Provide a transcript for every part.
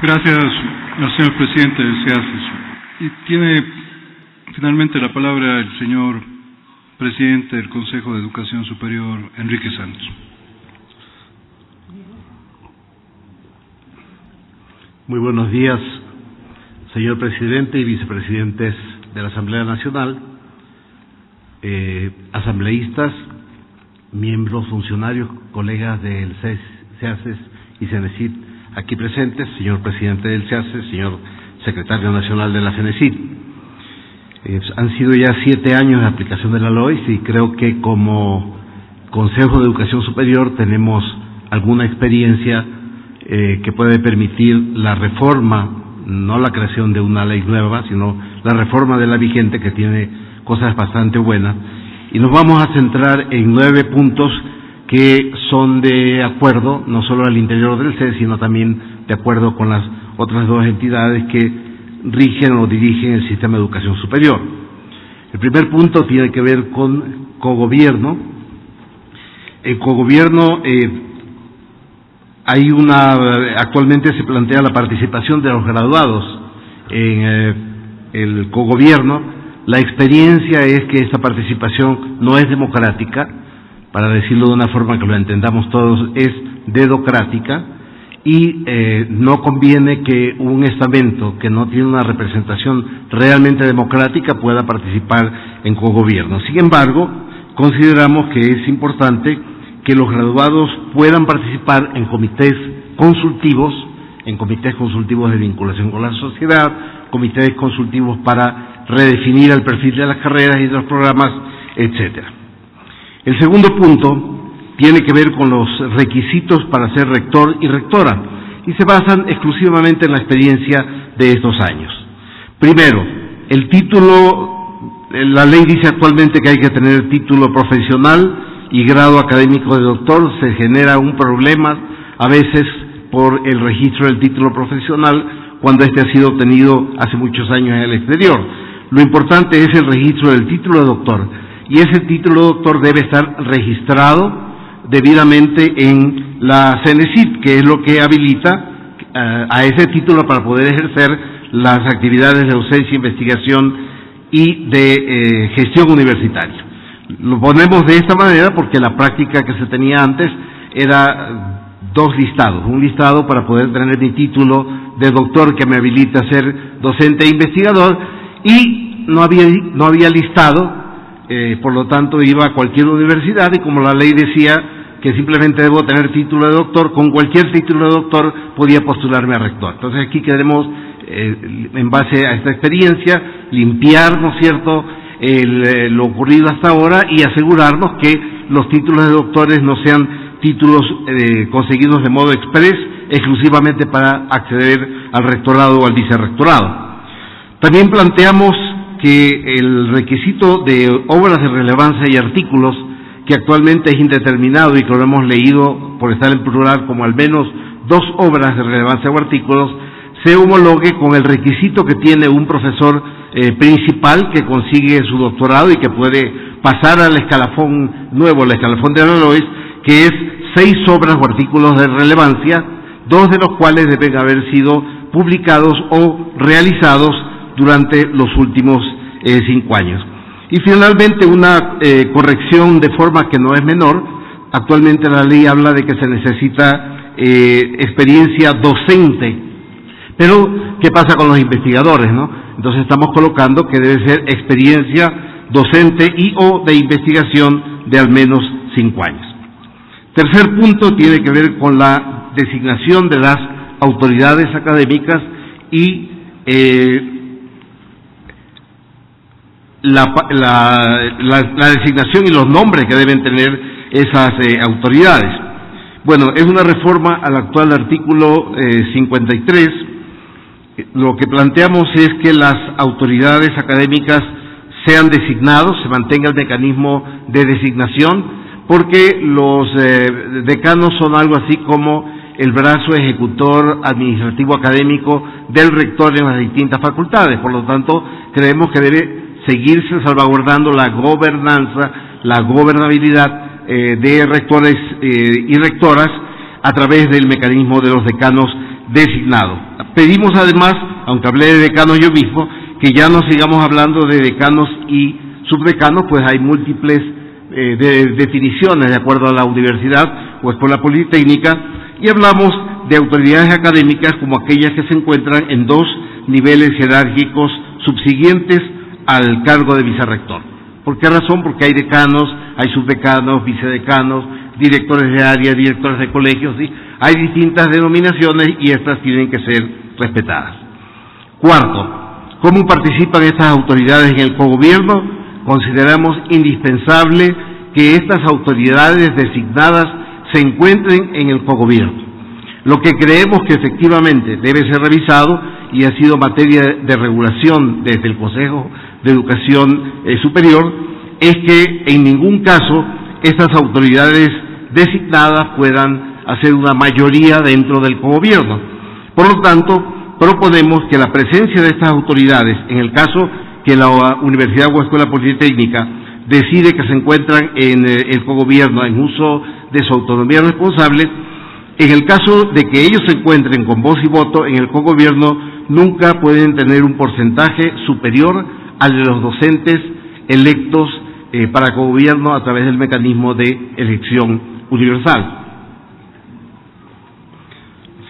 Gracias al señor presidente del CEACES. Y tiene finalmente la palabra el señor presidente del Consejo de Educación Superior, Enrique Santos. Muy buenos días, señor presidente y vicepresidentes de la Asamblea Nacional, asambleístas, miembros, funcionarios, colegas del CEACES y CENESID aquí presentes, señor presidente del CEACES, señor secretario nacional de la CENESID. Han sido ya 7 años de aplicación de la LOIS y creo que como Consejo de Educación Superior tenemos alguna experiencia que puede permitir la reforma, no la creación de una ley nueva, sino la reforma de la vigente, que tiene cosas bastante buenas. Y nos vamos a centrar en 9 puntos que son de acuerdo, no solo al interior del CES, sino también de acuerdo con las otras 2 entidades que rigen o dirigen el sistema de educación superior. El primer punto tiene que ver con cogobierno. En cogobierno actualmente se plantea la participación de los graduados en el cogobierno. La experiencia es que esta participación no es democrática, para decirlo de una forma que lo entendamos todos, es dedocrática, y no conviene que un estamento que no tiene una representación realmente democrática pueda participar en cogobierno. Sin embargo, consideramos que es importante que los graduados puedan participar en comités consultivos de vinculación con la sociedad, comités consultivos para redefinir el perfil de las carreras y de los programas, etcétera. El segundo punto tiene que ver con los requisitos para ser rector y rectora, y se basan exclusivamente en la experiencia de estos años. Primero, el título, la ley dice actualmente que hay que tener título profesional y grado académico de doctor. Se genera un problema a veces por el registro del título profesional cuando este ha sido obtenido hace muchos años en el exterior. Lo importante es el registro del título de doctor, y ese título de doctor debe estar registrado debidamente en la CENESID, que es lo que habilita a ese título para poder ejercer las actividades de docencia, investigación y de gestión universitaria. Lo ponemos de esta manera porque la práctica que se tenía antes era 2 listados. Un listado para poder tener mi título de doctor que me habilita a ser docente e investigador, y no había listado, por lo tanto iba a cualquier universidad, y como la ley decía que simplemente debo tener título de doctor, con cualquier título de doctor podía postularme a rector. Entonces aquí queremos, en base a esta experiencia, limpiar, ¿no es cierto?, lo ocurrido hasta ahora, y asegurarnos que los títulos de doctores no sean títulos conseguidos de modo express, exclusivamente para acceder al rectorado o al vicerrectorado. También planteamos que el requisito de obras de relevancia y artículos, que actualmente es indeterminado y que lo hemos leído por estar en plural como al menos 2 obras de relevancia o artículos, se homologue con el requisito que tiene un profesor principal que consigue su doctorado y que puede pasar al escalafón nuevo, el escalafón de la LOIS, que es 6 obras o artículos de relevancia, 2 de los cuales deben haber sido publicados o realizados durante los últimos 5 años. Y finalmente una corrección de forma que no es menor. Actualmente la ley habla de que se necesita experiencia docente, pero ¿qué pasa con los investigadores, no? Entonces estamos colocando que debe ser experiencia docente y o de investigación de al menos 5 años. Tercer punto tiene que ver con la designación de las autoridades académicas y la designación y los nombres que deben tener esas autoridades. Bueno, es una reforma al actual artículo 53. Lo que planteamos es que las autoridades académicas sean designados, se mantenga el mecanismo de designación, porque los decanos son algo así como el brazo ejecutor administrativo académico del rector en las distintas facultades. Por lo tanto, creemos que debe seguirse salvaguardando la gobernanza, la gobernabilidad de rectores y rectoras a través del mecanismo de los decanos designado. Pedimos además, aunque hablé de decanos yo mismo, que ya no sigamos hablando de decanos y subdecanos, pues hay múltiples definiciones de acuerdo a la universidad o escuela politécnica, y hablamos de autoridades académicas como aquellas que se encuentran en dos niveles jerárquicos subsiguientes al cargo de vicerrector. ¿Por qué razón? Porque hay decanos, hay subdecanos, vicedecanos, directores de área, directores de colegios, ¿sí? Hay distintas denominaciones y estas tienen que ser respetadas. Cuarto, ¿cómo participan estas autoridades en el cogobierno? Consideramos indispensable que estas autoridades designadas se encuentren en el cogobierno. Lo que creemos que efectivamente debe ser revisado y ha sido materia de regulación desde el Consejo de Educación Superior es que en ningún caso estas autoridades designadas puedan hacer una mayoría dentro del cogobierno. Por lo tanto, proponemos que la presencia de estas autoridades, en el caso que la Universidad o Escuela Politécnica decide que se encuentran en el cogobierno en uso de su autonomía responsable, en el caso de que ellos se encuentren con voz y voto en el cogobierno, nunca pueden tener un porcentaje superior al de los docentes electos para cogobierno a través del mecanismo de elección universal.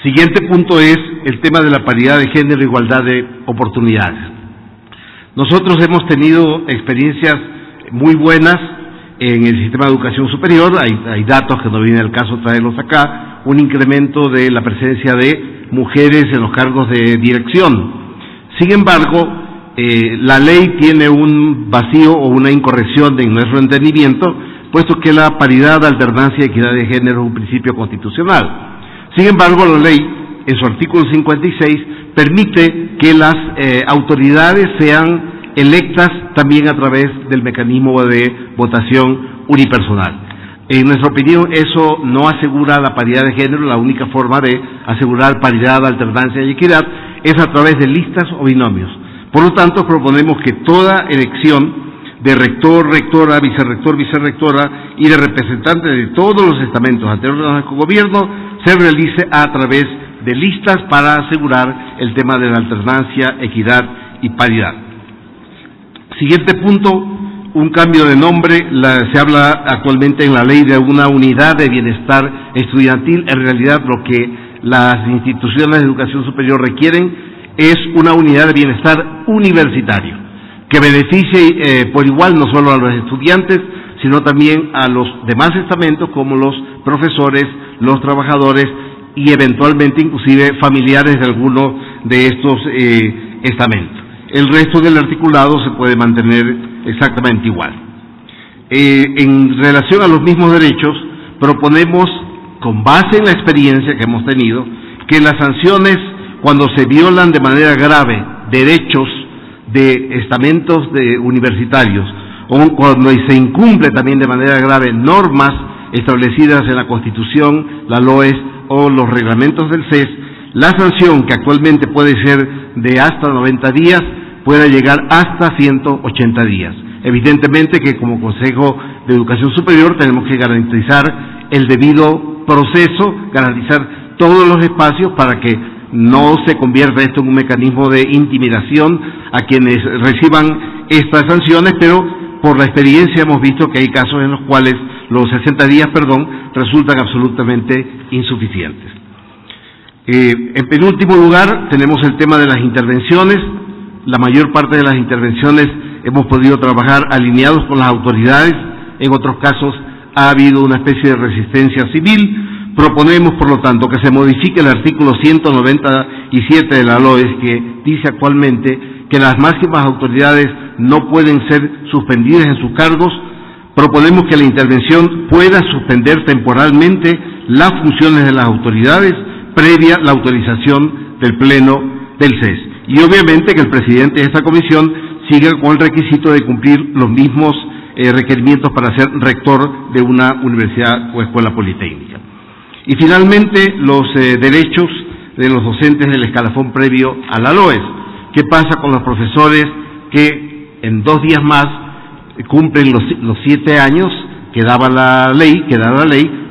Siguiente punto es el tema de la paridad de género e igualdad de oportunidades. Nosotros hemos tenido experiencias muy buenas en el sistema de educación superior, hay datos que no viene al caso traerlos acá, un incremento de la presencia de mujeres en los cargos de dirección. Sin embargo, la ley tiene un vacío o una incorrección en nuestro entendimiento, puesto que la paridad, alternancia y equidad de género es un principio constitucional. Sin embargo, la ley, en su artículo 56, permite que las autoridades sean electas también a través del mecanismo de votación unipersonal. En nuestra opinión, eso no asegura la paridad de género. La única forma de asegurar paridad, alternancia y equidad es a través de listas o binomios. Por lo tanto, proponemos que toda elección de rector, rectora, vicerrector, vicerrectora y de representantes de todos los estamentos anteriores al gobierno se realice a través de listas para asegurar el tema de la alternancia, equidad y paridad. Siguiente punto, un cambio de nombre. Se habla actualmente en la ley de una unidad de bienestar estudiantil. En realidad lo que las instituciones de educación superior requieren es una unidad de bienestar universitario, que beneficie por igual no solo a los estudiantes, sino también a los demás estamentos como los profesores, los trabajadores y eventualmente inclusive familiares de algunos de estos estamentos. El resto del articulado se puede mantener exactamente igual. En relación a los mismos derechos, proponemos, con base en la experiencia que hemos tenido, que las sanciones cuando se violan de manera grave derechos de estamentos universitarios o cuando se incumple también de manera grave normas establecidas en la Constitución, la LOES o los reglamentos del CES, la sanción, que actualmente puede ser de hasta 90 días, pueda llegar hasta 180 días. Evidentemente que como Consejo de Educación Superior tenemos que garantizar el debido proceso, garantizar todos los espacios para que no se convierta esto en un mecanismo de intimidación a quienes reciban estas sanciones, pero por la experiencia hemos visto que hay casos en los cuales los 60 días, resultan absolutamente insuficientes. En penúltimo lugar, tenemos el tema de las intervenciones. La mayor parte de las intervenciones hemos podido trabajar alineados con las autoridades. En otros casos ha habido una especie de resistencia civil. Proponemos, por lo tanto, que se modifique el artículo 197 de la LOES, que dice actualmente que las máximas autoridades no pueden ser suspendidas en sus cargos. Proponemos que la intervención pueda suspender temporalmente las funciones de las autoridades previa la autorización del Pleno del CES. Y obviamente que el presidente de esta comisión siga con el requisito de cumplir los mismos requerimientos para ser rector de una universidad o escuela politécnica. Y finalmente, los derechos de los docentes del escalafón previo a la LOES. ¿Qué pasa con los profesores que en 2 días más cumplen los 7 años que daba la ley,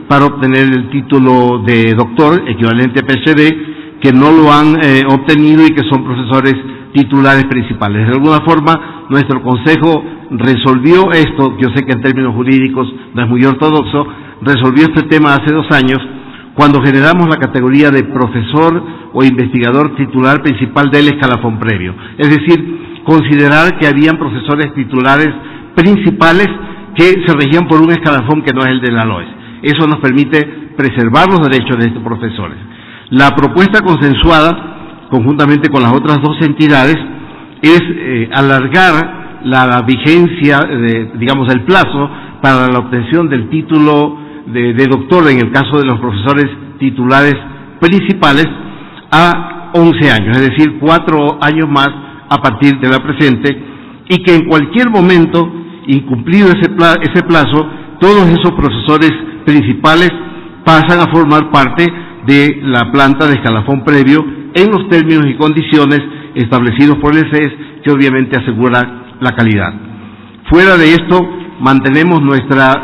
para obtener el título de doctor, equivalente a PhD, que no lo han obtenido y que son profesores titulares principales. De alguna forma, nuestro Consejo resolvió esto, yo sé que en términos jurídicos no es muy ortodoxo, resolvió este tema hace 2 años, cuando generamos la categoría de profesor o investigador titular principal del escalafón previo. Es decir, considerar que habían profesores titulares principales que se regían por un escalafón que no es el de la LOES. Eso nos permite preservar los derechos de estos profesores. La propuesta consensuada, conjuntamente con las otras 2 entidades, es alargar la vigencia, el plazo para la obtención del título de doctor, en el caso de los profesores titulares principales, a 11 años, es decir, 4 años más a partir de la presente, y que en cualquier momento, incumplido ese plazo, todos esos profesores principales pasan a formar parte de la planta de escalafón previo en los términos y condiciones establecidos por el SES, que obviamente asegura la calidad. Fuera de esto, mantenemos nuestra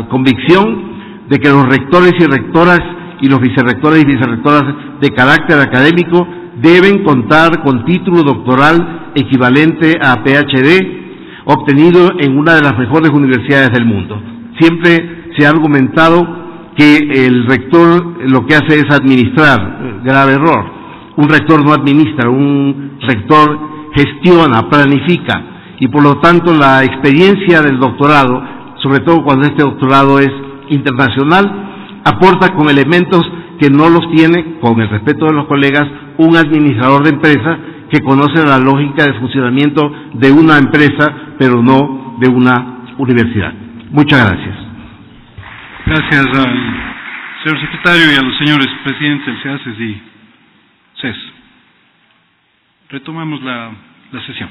convicción de que los rectores y rectoras y los vicerrectores y vicerrectoras de carácter académico deben contar con título doctoral equivalente a PhD, obtenido en una de las mejores universidades del mundo. Siempre se ha argumentado que el rector lo que hace es administrar, grave error. Un rector no administra, un rector gestiona, planifica, y por lo tanto la experiencia del doctorado, sobre todo cuando este doctorado es internacional, aporta con elementos que no los tiene, con el respeto de los colegas, un administrador de empresa que conoce la lógica de funcionamiento de una empresa, pero no de una universidad. Muchas gracias. Gracias al señor secretario y a los señores presidentes del SEACES y CES. Retomamos la sesión.